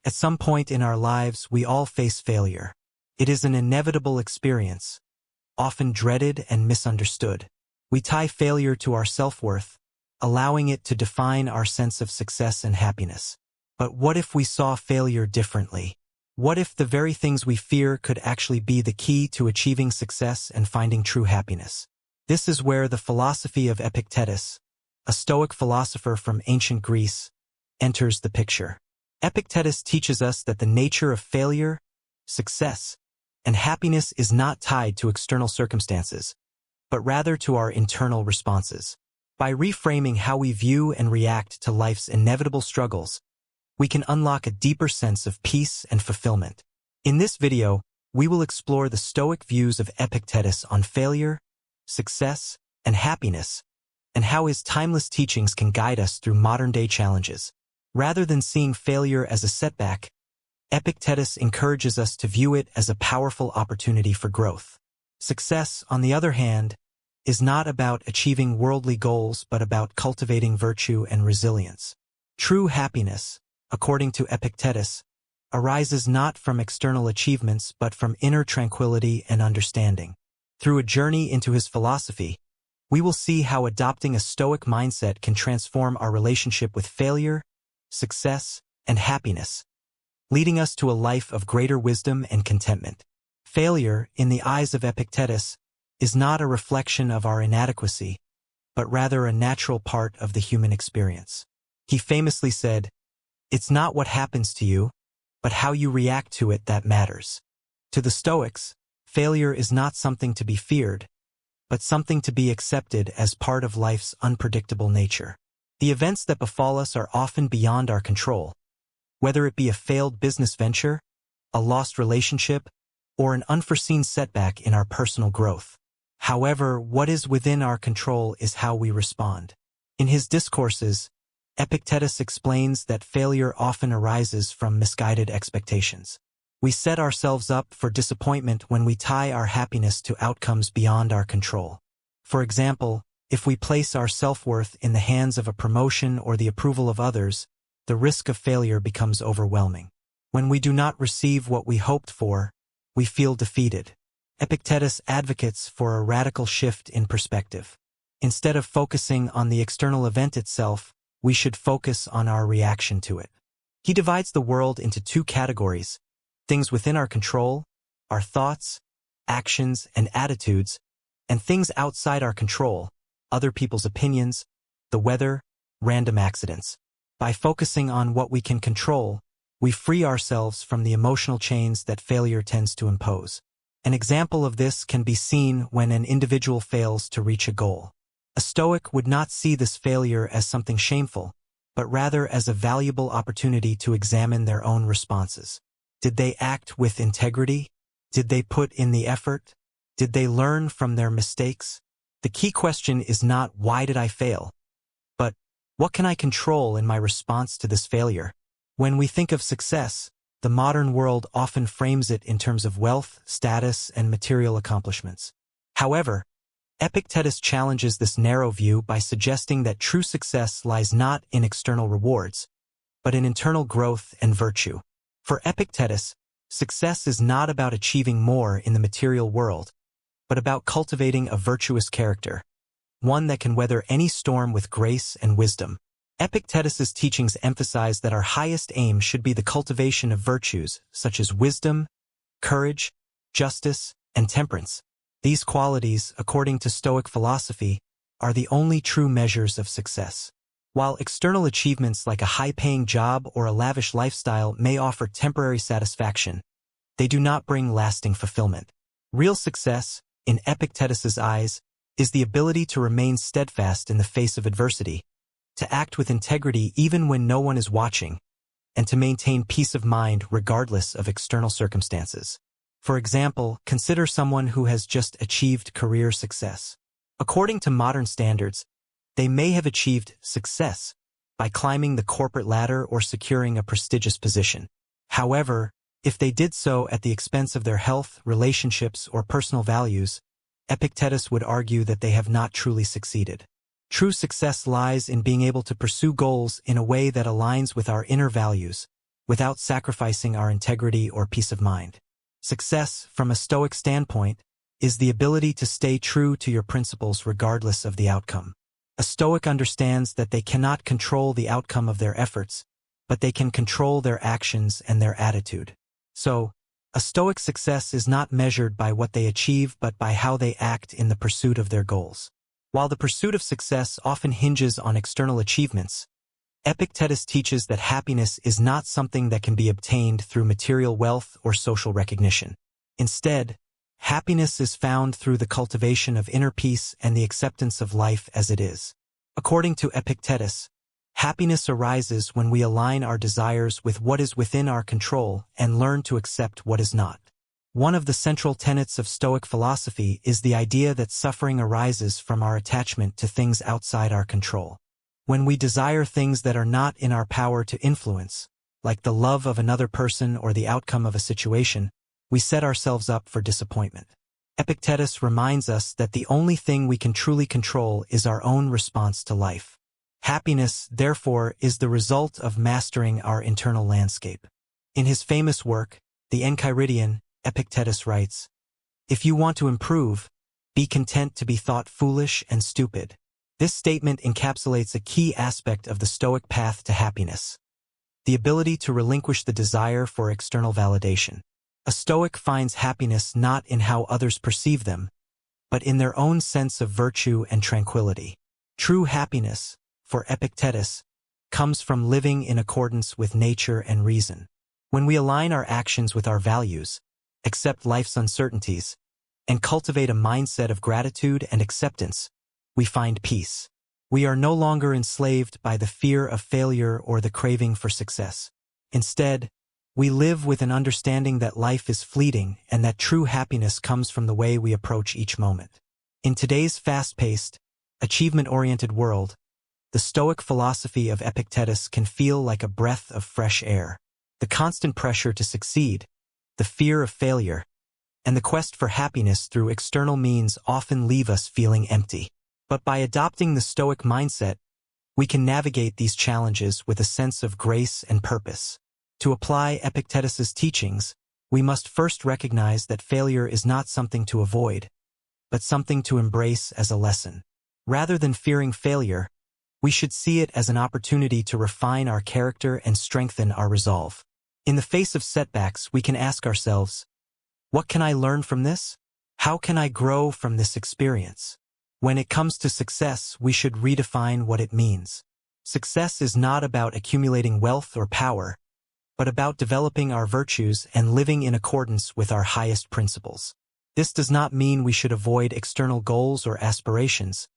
At some point in our lives, we all face failure. It is an inevitable experience, often dreaded and misunderstood. We tie failure to our self-worth, allowing it to define our sense of success and happiness. But what if we saw failure differently? What if the very things we fear could actually be the key to achieving success and finding true happiness? This is where the philosophy of Epictetus, a Stoic philosopher from ancient Greece, enters the picture. Epictetus teaches us that the nature of failure, success, and happiness is not tied to external circumstances, but rather to our internal responses. By reframing how we view and react to life's inevitable struggles, we can unlock a deeper sense of peace and fulfillment. In this video, we will explore the Stoic views of Epictetus on failure, success, and happiness, and how his timeless teachings can guide us through modern-day challenges. Rather than seeing failure as a setback, Epictetus encourages us to view it as a powerful opportunity for growth. Success, on the other hand, is not about achieving worldly goals but about cultivating virtue and resilience. True happiness, according to Epictetus, arises not from external achievements but from inner tranquility and understanding. Through a journey into his philosophy, we will see how adopting a Stoic mindset can transform our relationship with failure, success, and happiness, leading us to a life of greater wisdom and contentment. Failure, in the eyes of Epictetus, is not a reflection of our inadequacy, but rather a natural part of the human experience. He famously said, "It's not what happens to you, but how you react to it that matters." To the Stoics, failure is not something to be feared, but something to be accepted as part of life's unpredictable nature. The events that befall us are often beyond our control, whether it be a failed business venture, a lost relationship, or an unforeseen setback in our personal growth. However, what is within our control is how we respond. In his discourses, Epictetus explains that failure often arises from misguided expectations. We set ourselves up for disappointment when we tie our happiness to outcomes beyond our control. For example, if we place our self-worth in the hands of a promotion or the approval of others, the risk of failure becomes overwhelming. When we do not receive what we hoped for, we feel defeated. Epictetus advocates for a radical shift in perspective. Instead of focusing on the external event itself, we should focus on our reaction to it. He divides the world into two categories: things within our control, our thoughts, actions, and attitudes, and things outside our control, other people's opinions, the weather, random accidents. By focusing on what we can control, we free ourselves from the emotional chains that failure tends to impose. An example of this can be seen when an individual fails to reach a goal. A Stoic would not see this failure as something shameful, but rather as a valuable opportunity to examine their own responses. Did they act with integrity? Did they put in the effort? Did they learn from their mistakes? The key question is not "why did I fail?" but "what can I control in my response to this failure?" When we think of success, the modern world often frames it in terms of wealth, status, and material accomplishments. However, Epictetus challenges this narrow view by suggesting that true success lies not in external rewards, but in internal growth and virtue. For Epictetus, success is not about achieving more in the material world, but about cultivating a virtuous character, one that can weather any storm with grace and wisdom. Epictetus's teachings emphasize that our highest aim should be the cultivation of virtues such as wisdom, courage, justice, and temperance. These qualities, according to Stoic philosophy, are the only true measures of success. While external achievements like a high-paying job or a lavish lifestyle may offer temporary satisfaction, they do not bring lasting fulfillment. Real success, in Epictetus's eyes, is the ability to remain steadfast in the face of adversity, to act with integrity even when no one is watching, and to maintain peace of mind regardless of external circumstances. For example, consider someone who has just achieved career success. According to modern standards, they may have achieved success by climbing the corporate ladder or securing a prestigious position. However, if they did so at the expense of their health, relationships, or personal values, Epictetus would argue that they have not truly succeeded. True success lies in being able to pursue goals in a way that aligns with our inner values, without sacrificing our integrity or peace of mind. Success, from a Stoic standpoint, is the ability to stay true to your principles regardless of the outcome. A Stoic understands that they cannot control the outcome of their efforts, but they can control their actions and their attitude. So, a Stoic success is not measured by what they achieve but by how they act in the pursuit of their goals. While the pursuit of success often hinges on external achievements, Epictetus teaches that happiness is not something that can be obtained through material wealth or social recognition. Instead, happiness is found through the cultivation of inner peace and the acceptance of life as it is. According to Epictetus, happiness arises when we align our desires with what is within our control and learn to accept what is not. One of the central tenets of Stoic philosophy is the idea that suffering arises from our attachment to things outside our control. When we desire things that are not in our power to influence, like the love of another person or the outcome of a situation, we set ourselves up for disappointment. Epictetus reminds us that the only thing we can truly control is our own response to life. Happiness, therefore, is the result of mastering our internal landscape. In his famous work, The Enchiridion, Epictetus writes, "If you want to improve, be content to be thought foolish and stupid." This statement encapsulates a key aspect of the Stoic path to happiness: the ability to relinquish the desire for external validation. A Stoic finds happiness not in how others perceive them, but in their own sense of virtue and tranquility. True happiness, for Epictetus, comes from living in accordance with nature and reason. When we align our actions with our values, accept life's uncertainties, and cultivate a mindset of gratitude and acceptance, we find peace. We are no longer enslaved by the fear of failure or the craving for success. Instead, we live with an understanding that life is fleeting and that true happiness comes from the way we approach each moment. In today's fast-paced, achievement-oriented world, the Stoic philosophy of Epictetus can feel like a breath of fresh air. The constant pressure to succeed, the fear of failure, and the quest for happiness through external means often leave us feeling empty. But by adopting the Stoic mindset, we can navigate these challenges with a sense of grace and purpose. To apply Epictetus's teachings, we must first recognize that failure is not something to avoid, but something to embrace as a lesson. Rather than fearing failure, we should see it as an opportunity to refine our character and strengthen our resolve. In the face of setbacks, we can ask ourselves, what can I learn from this? How can I grow from this experience? When it comes to success, we should redefine what it means. Success is not about accumulating wealth or power, but about developing our virtues and living in accordance with our highest principles. This does not mean we should avoid external goals or aspirations,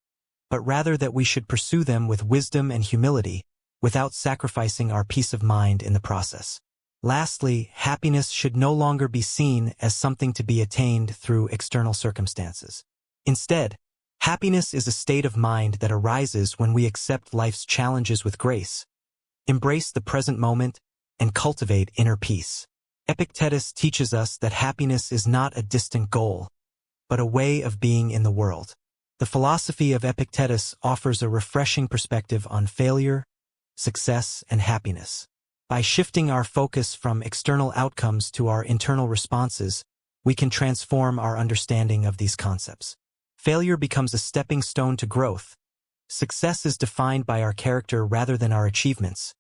but rather that we should pursue them with wisdom and humility, without sacrificing our peace of mind in the process. Lastly, happiness should no longer be seen as something to be attained through external circumstances. Instead, happiness is a state of mind that arises when we accept life's challenges with grace, embrace the present moment, and cultivate inner peace. Epictetus teaches us that happiness is not a distant goal, but a way of being in the world. The philosophy of Epictetus offers a refreshing perspective on failure, success, and happiness. By shifting our focus from external outcomes to our internal responses, we can transform our understanding of these concepts. Failure becomes a stepping stone to growth. Success is defined by our character rather than our achievements,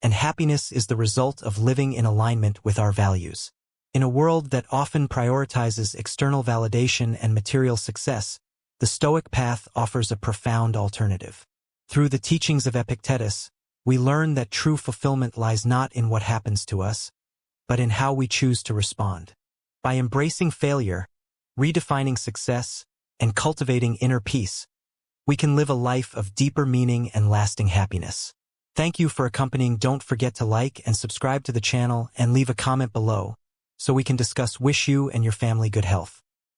and happiness is the result of living in alignment with our values. In a world that often prioritizes external validation and material success, the Stoic path offers a profound alternative. Through the teachings of Epictetus, we learn that true fulfillment lies not in what happens to us, but in how we choose to respond. By embracing failure, redefining success, and cultivating inner peace, we can live a life of deeper meaning and lasting happiness. Thank you for accompanying. Don't forget to like and subscribe to the channel and leave a comment below so we can discuss. Wish you and your family good health.